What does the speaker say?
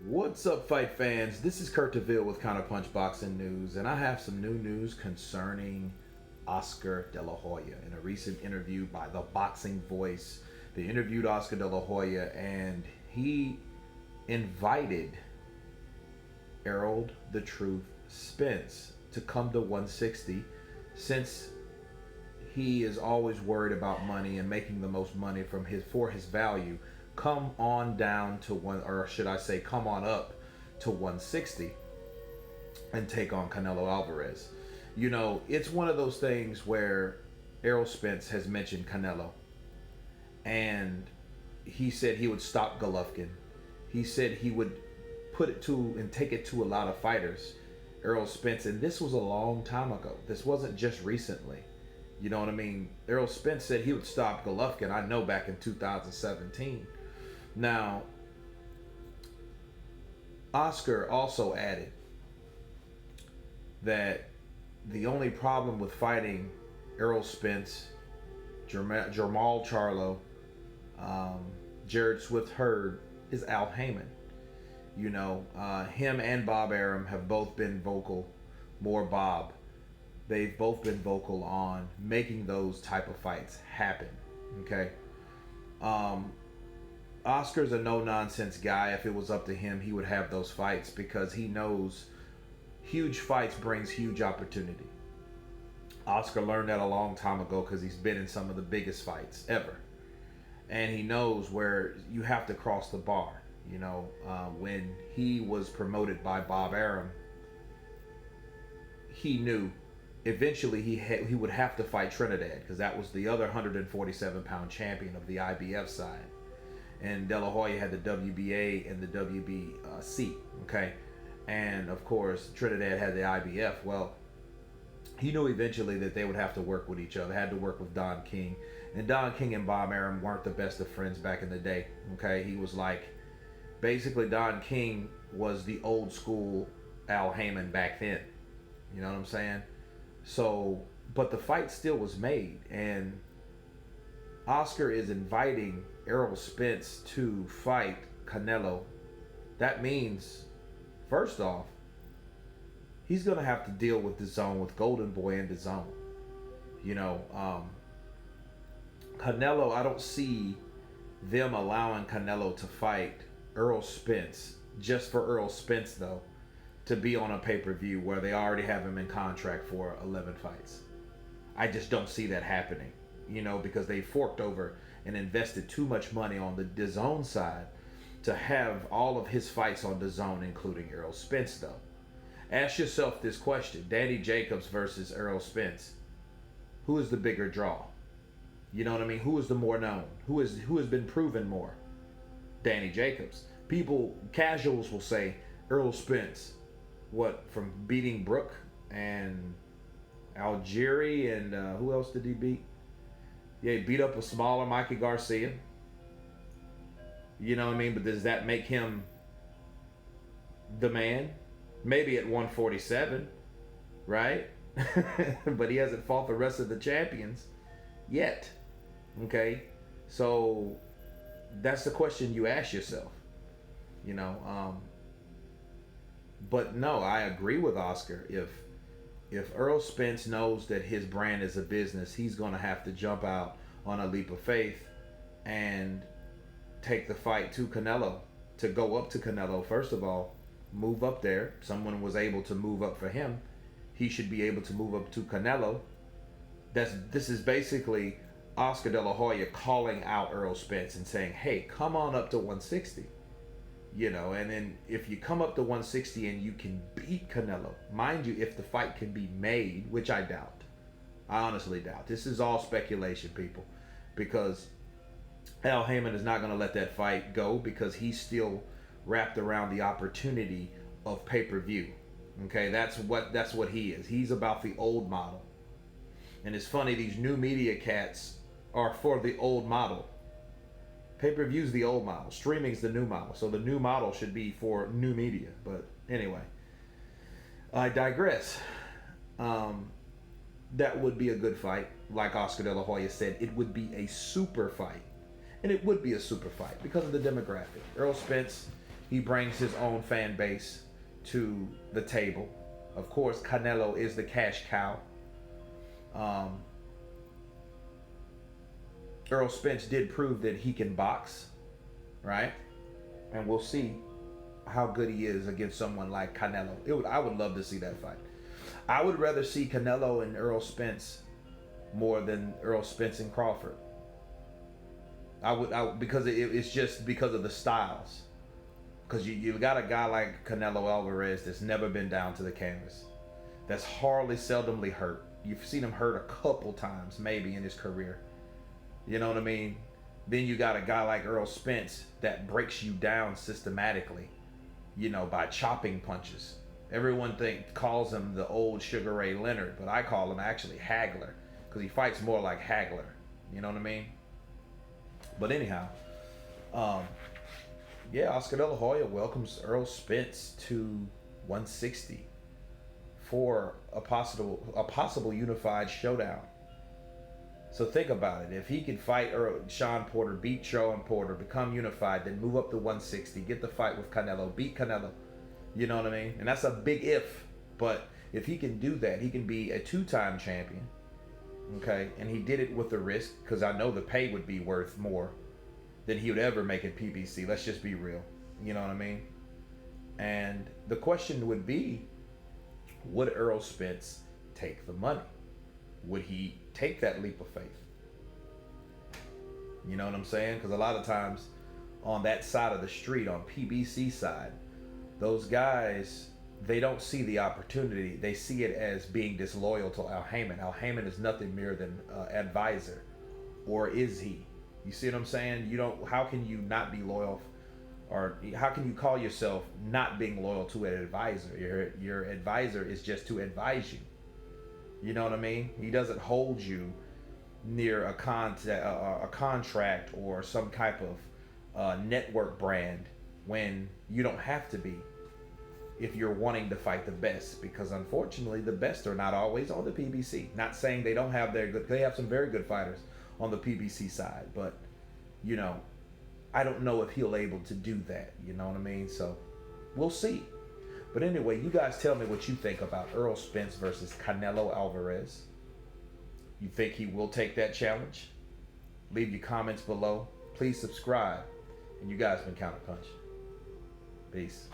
What's up, fight fans? This is Kurt DeVille with Counterpunch Boxing News, and I have some new news concerning Oscar Dela Hoya. In a recent interview by The Boxing Voice, they interviewed Oscar Dela Hoya, and he invited Errol the Truth Spence to come to 160, since he is always worried about money and making the most money for his value. Come on down to one, or should I say, come on up to 160 and take on Canelo Alvarez. You know, it's one of those things where Errol Spence has mentioned Canelo, and he said he would stop Golovkin. He said he would put it to and take it to a lot of fighters, Errol Spence, and this was a long time ago. This wasn't just recently. You know what I mean? Errol Spence said he would stop Golovkin, I know, back in 2017. Now, Oscar also added that the only problem with fighting Errol Spence, Jermall Charlo, Jared Swift Hurd is Al Heyman. You know, him and Bob Arum have both been vocal, more Bob. They've both been vocal on making those type of fights happen. Okay. Oscar's a no-nonsense guy. If it was up to him, he would have those fights, because he knows huge fights brings huge opportunity. Oscar learned that a long time ago, because he's been in some of the biggest fights ever. And he knows where you have to cross the bar. You know, when he was promoted by Bob Arum, he knew eventually he would have to fight Trinidad, because that was the other 147-pound champion of the IBF side. And De La Hoya had the WBA and the WBC, okay? And, of course, Trinidad had the IBF. Well, he knew eventually that they would have to work with each other, had to work with Don King. And Don King and Bob Arum weren't the best of friends back in the day, okay? He was like, basically, Don King was the old school Al Heyman back then. You know what I'm saying? So, but the fight still was made, and Oscar is inviting Errol Spence to fight Canelo. That means, first off, he's going to have to deal with DAZN, with Golden Boy and DAZN. You know, Canelo, I don't see them allowing Canelo to fight Errol Spence, just for Errol Spence, though, to be on a pay-per-view where they already have him in contract for 11 fights. I just don't see that happening, you know, because they forked over and invested too much money on the DAZN side to have all of his fights on DAZN, including Errol Spence, though. Ask yourself this question: Danny Jacobs versus Errol Spence. Who is the bigger draw? You know what I mean? Who is the more known? Who has been proven more? Danny Jacobs. People, casuals, will say Errol Spence. What, from beating Brook and Algieri and who else did he beat? Yeah, he beat up a smaller Mikey Garcia. You know what I mean? But does that make him the man? Maybe at 147, right? But he hasn't fought the rest of the champions yet. Okay? So that's the question you ask yourself. You know, but no, I agree with Oscar. If Errol Spence knows that his brand is a business, he's going to have to jump out on a leap of faith and take the fight to Canelo, to go up to Canelo. First of all, move up there. Someone was able to move up for him. He should be able to move up to Canelo. This is basically Oscar De La Hoya calling out Errol Spence and saying, hey, come on up to 160. You know, and then if you come up to 160 and you can beat Canelo, mind you, if the fight can be made, which I doubt. I honestly doubt. This is all speculation, people, because Al Heyman is not going to let that fight go, because he's still wrapped around the opportunity of pay-per-view. Okay, that's what he is. He's about the old model. And it's funny, these new media cats are for the old model. Pay-per-view's the old model. Streaming's the new model. So the new model should be for new media. But anyway, I digress. That would be a good fight. Like Oscar De La Hoya said, it would be a super fight. And it would be a super fight because of the demographic. Errol Spence, He brings his own fan base to the table. Of course, Canelo is the cash cow. Um, Errol Spence did prove that he can box, right? And we'll see how good he is against someone like Canelo. I would love to see that fight. I would rather see Canelo and Errol Spence more than Errol Spence and Crawford. Because it's just because of the styles. Because you got a guy like Canelo Alvarez that's never been down to the canvas, that's hardly seldomly hurt. You've seen him hurt a couple times maybe in his career. You know what I mean? Then you got a guy like Errol Spence that breaks you down systematically, by chopping punches. Everyone calls him the old Sugar Ray Leonard, but I call him actually Hagler because he fights more like Hagler. You know what I mean? But anyhow, Oscar De La Hoya welcomes Errol Spence to 160 for a possible unified showdown. So think about it. If he could fight Sean Porter, beat Sean Porter, become unified, then move up to 160, get the fight with Canelo, beat Canelo. You know what I mean? And that's a big if. But if he can do that, he can be a 2-time champion. Okay? And he did it with the risk, because I know the pay would be worth more than he would ever make at PBC. Let's just be real. You know what I mean? And the question would be, would Errol Spence take the money? Would he take that leap of faith? You know what I'm saying? Because a lot of times on that side of the street, on PBC side, those guys, they don't see the opportunity. They see it as being disloyal to Al Heyman. Al Heyman is nothing more than advisor. Or is he? You see what I'm saying? How can you not be loyal, or how can you call yourself not being loyal to an advisor? Your advisor is just to advise you. You know what I mean? He doesn't hold you near a contract or some type of network brand when you don't have to be, if you're wanting to fight the best, because unfortunately the best are not always on the PBC. Not saying they don't have they have some very good fighters on the PBC side, but I don't know if he'll able to do that. You know what I mean? So we'll see. But anyway, you guys tell me what you think about Errol Spence versus Canelo Alvarez. You think he will take that challenge? Leave your comments below. Please subscribe. And you guys been Counterpunch. Peace.